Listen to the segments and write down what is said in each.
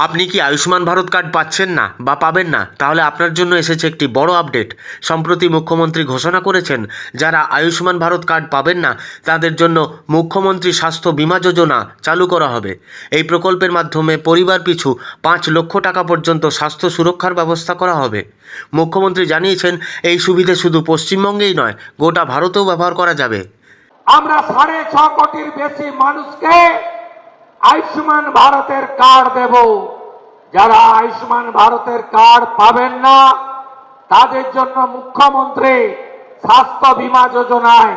আপনি কি আয়ুষ্মান ভারত কার্ড পাচ্ছেন না বা পাবেন না, তাহলে আপনার জন্য এসেছে একটি বড় আপডেট। সম্প্রতি মুখ্যমন্ত্রী ঘোষণা করেছেন, যারা আয়ুষ্মান ভারত কার্ড পাবেন না তাদের জন্য মুখ্যমন্ত্রী স্বাস্থ্য বীমা যোজনা চালু করা হবে। এই প্রকল্পের মাধ্যমে পরিবার পিছু 5 লক্ষ টাকা পর্যন্ত স্বাস্থ্য সুরক্ষার ব্যবস্থা করা হবে। মুখ্যমন্ত্রী জানিয়েছেন, এই সুবিধে শুধু পশ্চিমবঙ্গেই নয়, গোটা ভারতেও ব্যবহার করা যাবে। আমরা 6.5 কোটির বেশি মানুষকে আয়ুষ্মান ভারতের কার্ড দেব। যারা আয়ুষ্মান ভারতের কার্ড পাবেন না তাদের জন্য মুখ্যমন্ত্রী স্বাস্থ্য বীমা যোজনায়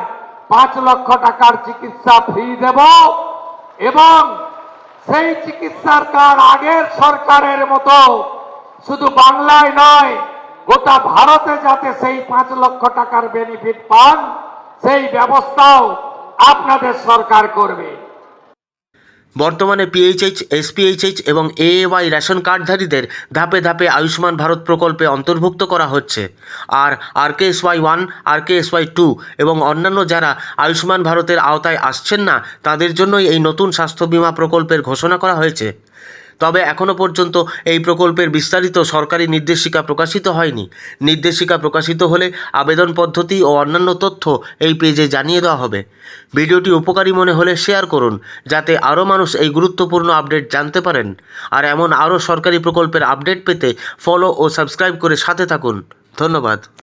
5 লক্ষ টাকার চিকিৎসা ফ্রি দেব এবং সেই চিকিৎসার কার্ড আগের সরকারের মতো শুধু বাংলায় নয়, গোটা ভারতে যাতে সেই 5 লক্ষ টাকার বেনিফিট পান সেই ব্যবস্থাও আপনাদের সরকার করবে। বর্তমানে পিএইচএইচ, এসপিএইচএইচ এবং এএওয়াই রেশন কার্ডধারীদের ধাপে ধাপে আয়ুষ্মান ভারত প্রকল্পে অন্তর্ভুক্ত করা হচ্ছে। আর আরকেএসওয়াই 1, আরকেএসওয়াই 2 এবং অন্যান্য যারা আয়ুষ্মান ভারতের আওতায় আসছেন না তাদের জন্যই এই নতুন স্বাস্থ্য বীমা প্রকল্পের ঘোষণা করা হয়েছে। তবে এখনও পর্যন্ত এই প্রকল্পের বিস্তারিত সরকারি নির্দেশিকা প্রকাশিত হয়নি। নির্দেশিকা প্রকাশিত হলে আবেদন পদ্ধতি ও অন্যান্য তথ্য এই পেজে জানিয়ে দেওয়া হবে। ভিডিওটি উপকারী মনে হলে শেয়ার করুন, যাতে আরও মানুষ এই গুরুত্বপূর্ণ আপডেট জানতে পারেন। আর এমন আরও সরকারি প্রকল্পের আপডেট পেতে ফলো ও সাবস্ক্রাইব করে সাথে থাকুন। ধন্যবাদ।